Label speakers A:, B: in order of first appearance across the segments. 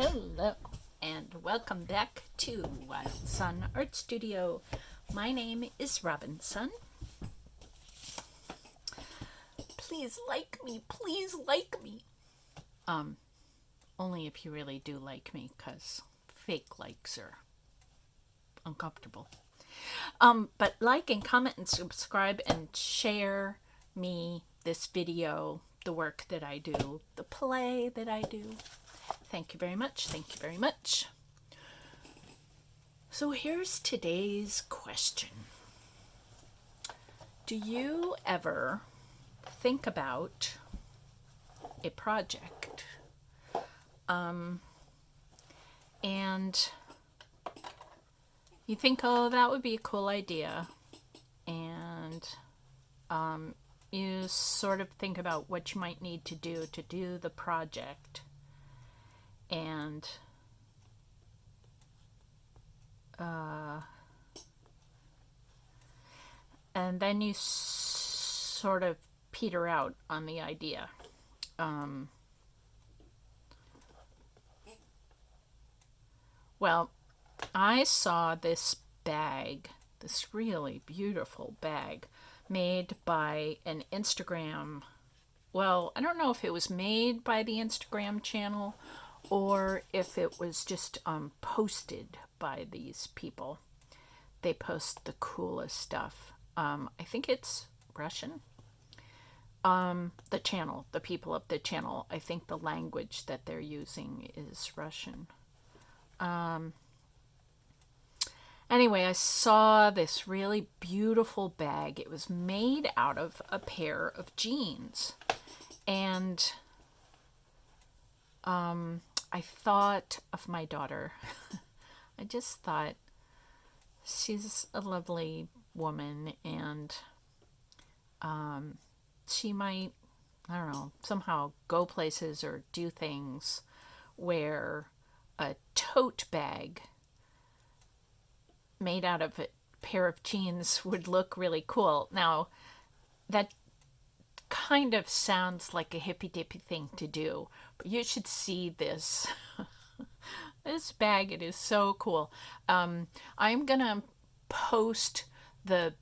A: Hello, and welcome back to Wild Sun Art Studio. My name is Robinsunne. Please like me, please like me. Only if you really do like me, because fake likes are uncomfortable. But like and comment and subscribe and share me, this video, the work that I do, the play that I do. Thank you very much. Thank you very much. So here's today's question. Do you ever think about a project and you think, oh, that would be a cool idea, and you sort of think about what you might need to do the project, and then you sort of peter out on the idea. Well, I saw this bag, this really beautiful bag, made by an Instagram. Well, I don't know if it was made by the Instagram channel or if it was just posted by these people. They post the coolest stuff. I think it's Russian. The channel, the people of the channel, I think the language that they're using is Russian. Anyway, I saw this really beautiful bag. It was made out of a pair of jeans. And I thought of my daughter. I just thought she's a lovely woman, and she might, I don't know, somehow go places or do things where a tote bag made out of a pair of jeans would look really cool. Now, that kind of sounds like a hippy-dippy thing to do, but you should see this. This bag, it is so cool. I'm gonna post the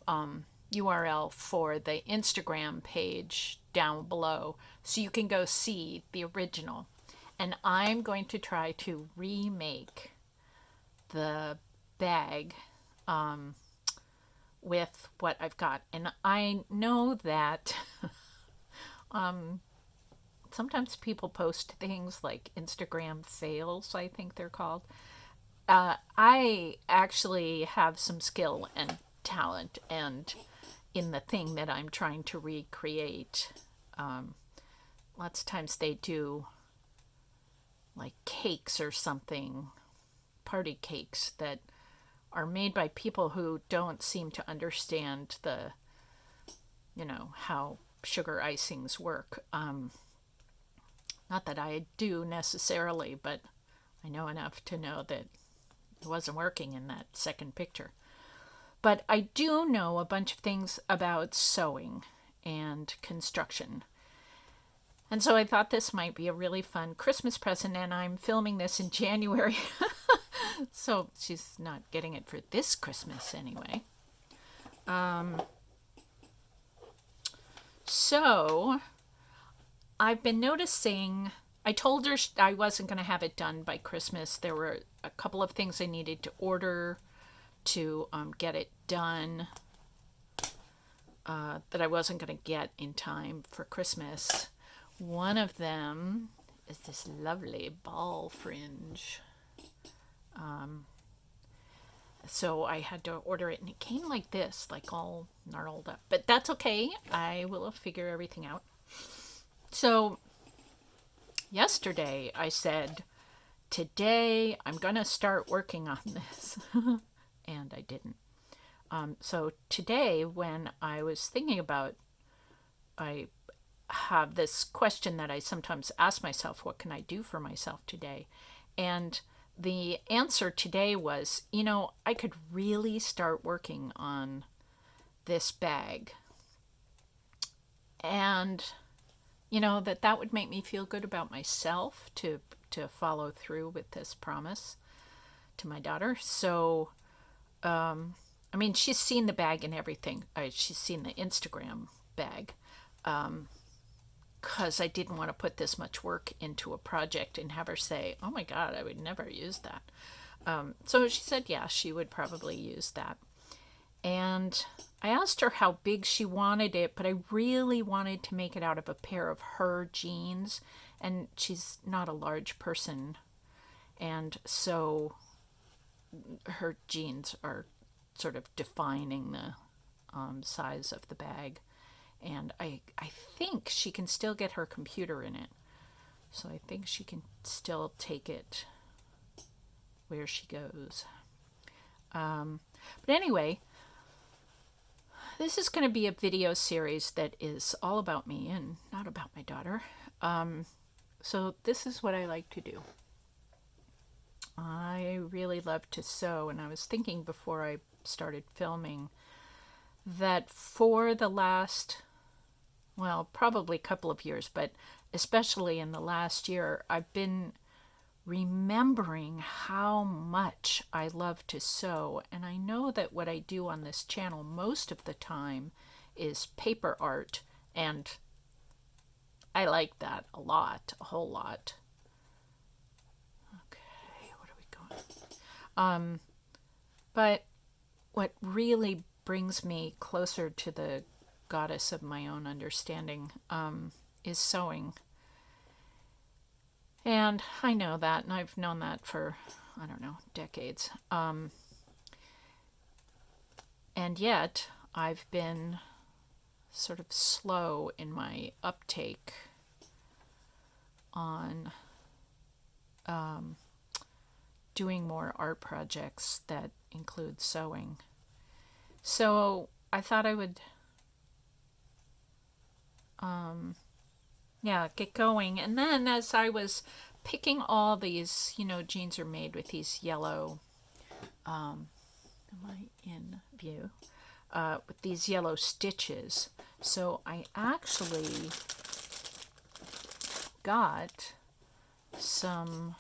A: URL for the Instagram page down below so you can go see the original. And I'm going to try to remake the bag with what I've got. And I know that sometimes people post things like Instagram fails, I think they're called. I actually have some skill and talent and in the thing that I'm trying to recreate. Lots of times they do like cakes or something, party cakes that are made by people who don't seem to understand the, how sugar icings work. Not that I do necessarily, but I know enough to know that it wasn't working in that second picture. But I do know a bunch of things about sewing and construction. And so I thought this might be a really fun Christmas present, and I'm filming this in January. So she's not getting it for this Christmas anyway. So I've been noticing, I told her I wasn't going to have it done by Christmas. There were a couple of things I needed to order to get it done that I wasn't going to get in time for Christmas. One of them is this lovely ball fringe. So I had to order it, and it came like this, like all gnarled up. But that's okay. I will figure everything out. So yesterday I said, today I'm going to start working on this. And I didn't. So today, when I was thinking about, I have this question that I sometimes ask myself, what can I do for myself today? And the answer today was, I could really start working on this bag. And, that would make me feel good about myself to to follow through with this promise to my daughter. So, I mean, she's seen the bag and everything. She's seen the Instagram bag, because I didn't want to put this much work into a project and have her say, oh my God, I would never use that. So she said, yeah, she would probably use that. And I asked her how big she wanted it, but I really wanted to make it out of a pair of her jeans. And she's not a large person. And so her jeans are sort of defining the size of the bag. And I think she can still get her computer in it. So I think she can still take it where she goes. But anyway, this is going to be a video series that is all about me and not about my daughter. So this is what I like to do. I really love to sew, and I was thinking before I started filming that for the last, well, probably a couple of years, but especially in the last year, I've been remembering how much I love to sew. And I know that what I do on this channel most of the time is paper art, and I like that a lot, a whole lot. Okay, what are we going? But what really brings me closer to the goddess of my own understanding is sewing. And I know that, and I've known that for, I don't know, decades. And yet, I've been sort of slow in my uptake on doing more art projects that include sewing. So I thought I would get going. And then as I was picking all these, jeans are made with these yellow, am I in view? With these yellow stitches. So I actually got some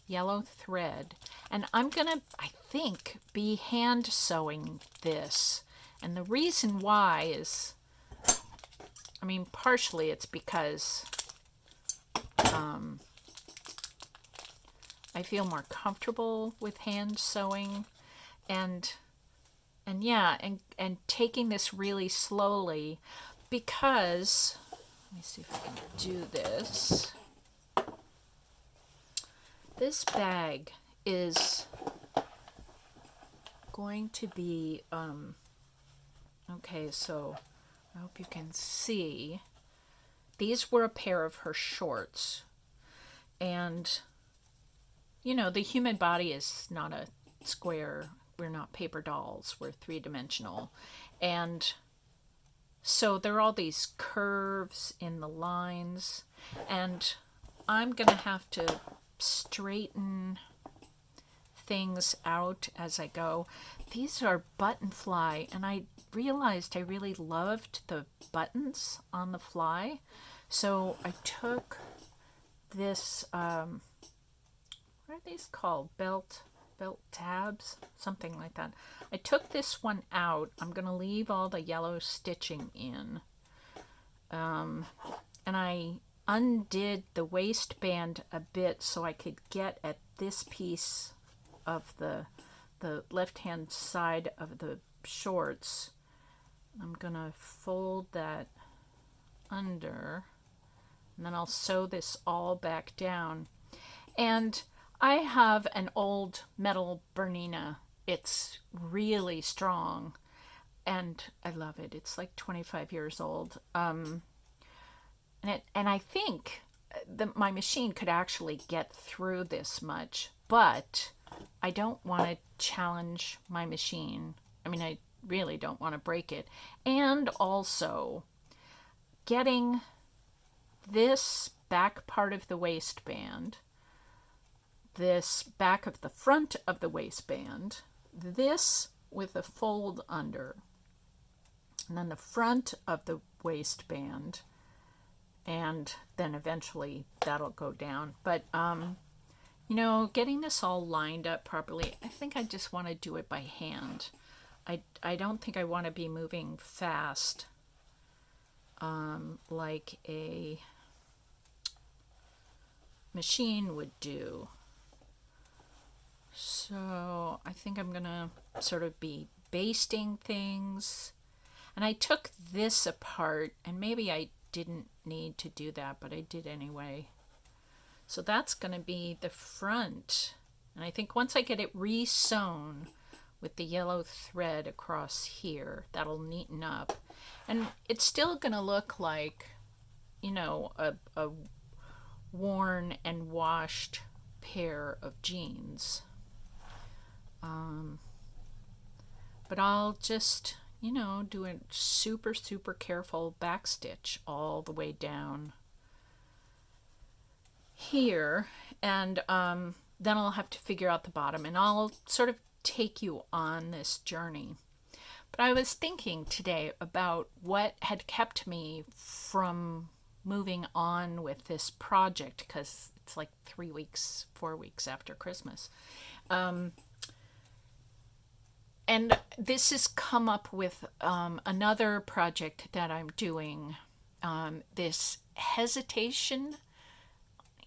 A: yellow thread, and I'm gonna, I think, be hand sewing this. And the reason why is, I mean, partially it's because I feel more comfortable with hand sewing, and taking this really slowly, because let me see if I can do this. This bag is going to be okay, so I hope you can see. These were a pair of her shorts. And, the human body is not a square. We're not paper dolls. We're three-dimensional. And so there are all these curves in the lines. And I'm going to have to straighten things out as I go. These are button fly, and I realized I really loved the buttons on the fly. So I took this, what are these called? Belt tabs? Something like that. I took this one out. I'm going to leave all the yellow stitching in. And I undid the waistband a bit so I could get at this piece of the left-hand side of the shorts. I'm going to fold that under, and then I'll sew this all back down. And I have an old metal Bernina. It's really strong, and I love it. It's like 25 years old. And I think my machine could actually get through this much, but I don't want to challenge my machine. I mean, I really don't want to break it. And also, getting this back part of the waistband, this back of the front of the waistband, this with a fold under, and then the front of the waistband, and then eventually that'll go down. But Getting this all lined up properly, I think I just want to do it by hand. I don't think I want to be moving fast like a machine would do. So I think I'm going to sort of be basting things. And I took this apart, and maybe I didn't need to do that, but I did anyway. So that's going to be the front. And I think once I get it re-sewn with the yellow thread across here, that'll neaten up. And it's still going to look like, a worn and washed pair of jeans. But I'll just, do a super, super careful back stitch all the way down here. And then I'll have to figure out the bottom, and I'll sort of take you on this journey. But I was thinking today about what had kept me from moving on with this project, because it's like 3 weeks, 4 weeks after Christmas. And this has come up with another project that I'm doing. This hesitation.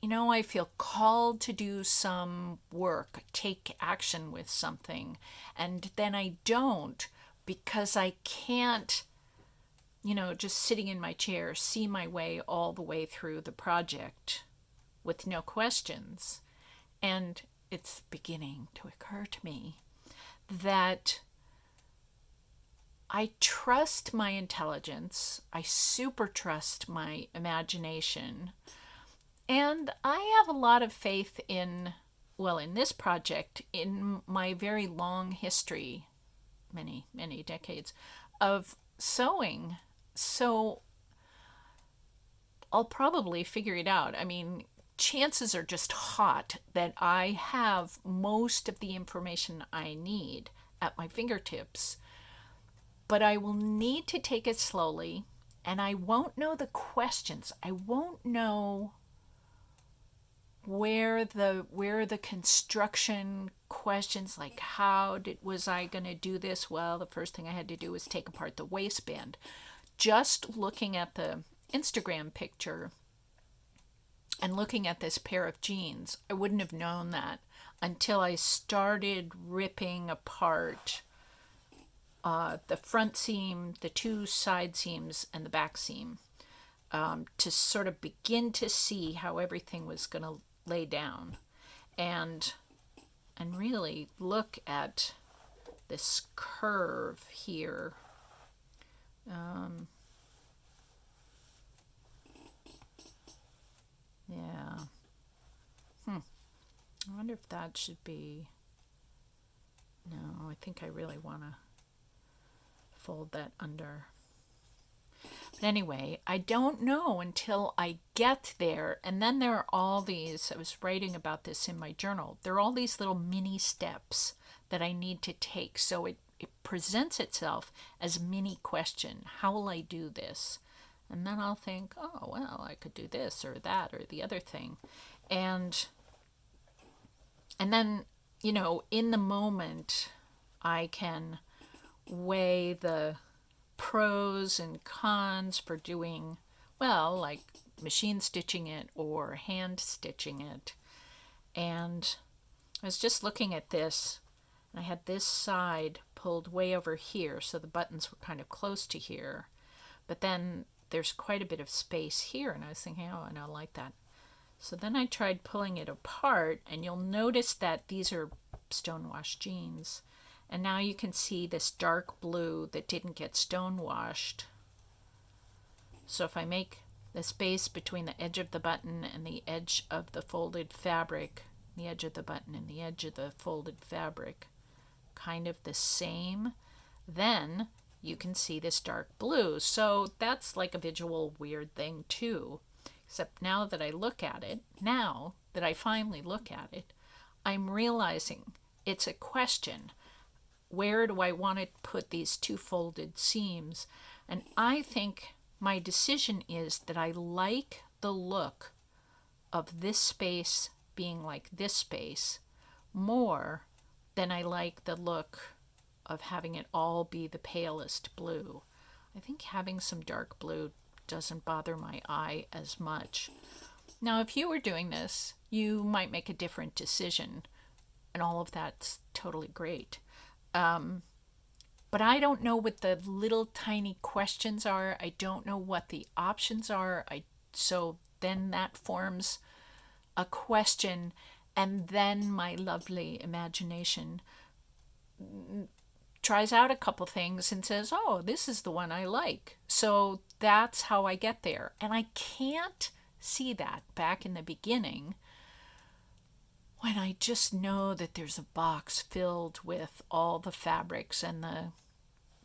A: I feel called to do some work, take action with something, and then I don't because I can't, just sitting in my chair, see my way all the way through the project with no questions. And it's beginning to occur to me that I trust my intelligence, I super trust my imagination, and I have a lot of faith in this project, in my very long history, many, many decades, of sewing. So I'll probably figure it out. I mean, chances are just hot that I have most of the information I need at my fingertips. But I will need to take it slowly, and I won't know the questions. I won't know where the construction questions, like was I going to do this? Well, the first thing I had to do was take apart the waistband. Just looking at the Instagram picture and looking at this pair of jeans, I wouldn't have known that until I started ripping apart the front seam, the two side seams, and the back seam, to sort of begin to see how everything was going to lay down, and really look at this curve here. Yeah. I wonder if that should be. No, I think I really want to fold that under. But anyway, I don't know until I get there. And then there are all these, I was writing about this in my journal, there are all these little mini steps that I need to take. So it presents itself as a mini question. How will I do this? And then I'll think, oh, well, I could do this or that or the other thing. And then, in the moment, I can weigh the pros and cons for doing, like machine stitching it or hand stitching it. And I was just looking at this, and I had this side pulled way over here, so the buttons were kind of close to here. But then there's quite a bit of space here, and I was thinking, oh, I don't like that. So then I tried pulling it apart, and you'll notice that these are stonewashed jeans. And now you can see this dark blue that didn't get stonewashed. So if I make the space between the edge of the button and the edge of the folded fabric, the edge of the button and the edge of the folded fabric, kind of the same, then you can see this dark blue. So that's like a visual weird thing too. Except now that I look at it, now that I finally look at it, I'm realizing it's a question. Where do I want to put these two folded seams? And I think my decision is that I like the look of this space being like this space more than I like the look of having it all be the palest blue. I think having some dark blue doesn't bother my eye as much. Now, if you were doing this, you might make a different decision, and all of that's totally great. But I don't know what the little tiny questions are. I don't know what the options are. So then that forms a question, and then my lovely imagination tries out a couple things and says, oh, this is the one I like. So that's how I get there. And I can't see that back in the beginning when I just know that there's a box filled with all the fabrics and the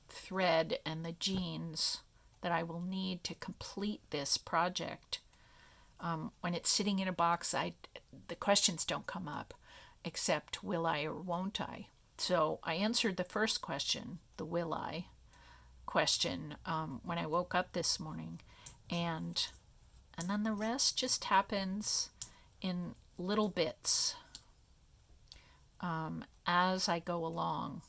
A: thread and the jeans that I will need to complete this project. When it's sitting in a box, the questions don't come up except will I or won't I. So I answered the first question, the will I question, when I woke up this morning, and then the rest just happens in little bits as I go along.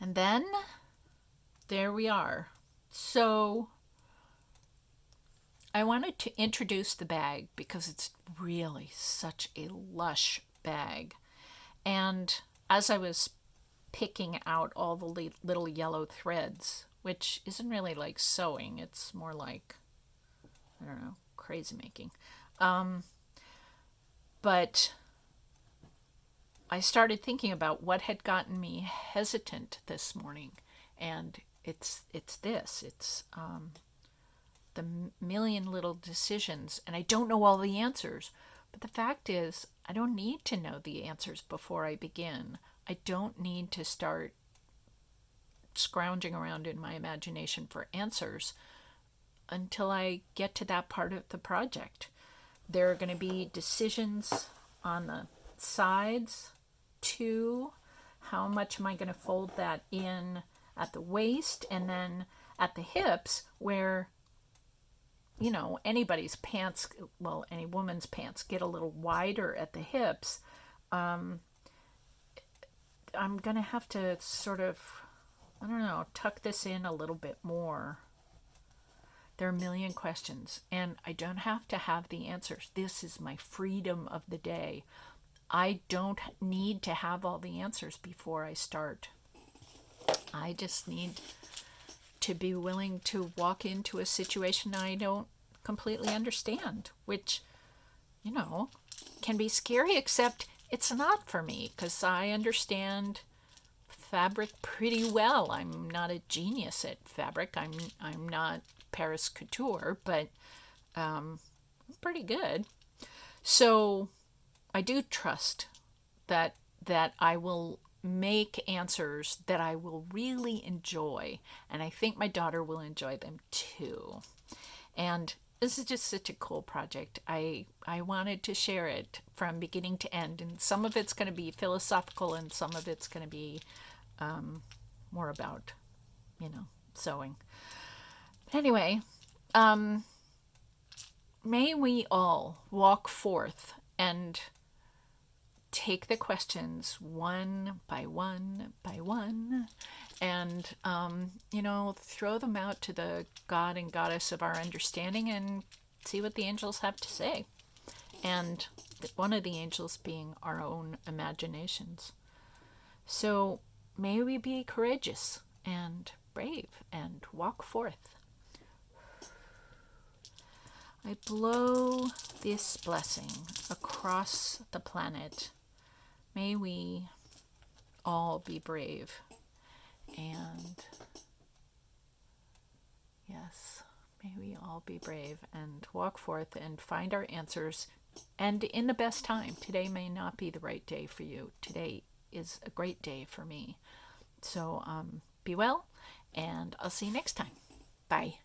A: And then there we are. So I wanted to introduce the bag because it's really such a lush bag. And as I was picking out all the little yellow threads, which isn't really like sewing, it's more like, I don't know, crazy making. But I started thinking about what had gotten me hesitant this morning, and it's this. It's the million little decisions, and I don't know all the answers. But the fact is, I don't need to know the answers before I begin. I don't need to start scrounging around in my imagination for answers until I get to that part of the project. There are going to be decisions on the sides too. How much am I going to fold that in at the waist, and then at the hips where, you know, anybody's pants, well, any woman's pants get a little wider at the hips. I'm going to have to sort of, I don't know, tuck this in a little bit more. There are a million questions, and I don't have to have the answers. This is my freedom of the day. I don't need to have all the answers before I start. I just need to be willing to walk into a situation I don't completely understand, which, you know, can be scary, except it's not for me because I understand fabric pretty well. I'm not a genius at fabric. I'm not Paris couture, but I'm pretty good. So I do trust that I will make answers that I will really enjoy, and I think my daughter will enjoy them too. And this is just such a cool project. I wanted to share it from beginning to end, and some of it's going to be philosophical and some of it's going to be more about, you know, sewing. But anyway, may we all walk forth and take the questions one by one by one and, you know, throw them out to the God and Goddess of our understanding and see what the angels have to say. And one of the angels being our own imaginations. So may we be courageous and brave and walk forth. I blow this blessing across the planet. May we all be brave. And yes, may we all be brave and walk forth and find our answers, and in the best time. Today may not be the right day for you. Today is a great day for me. So be well, and I'll see you next time. Bye.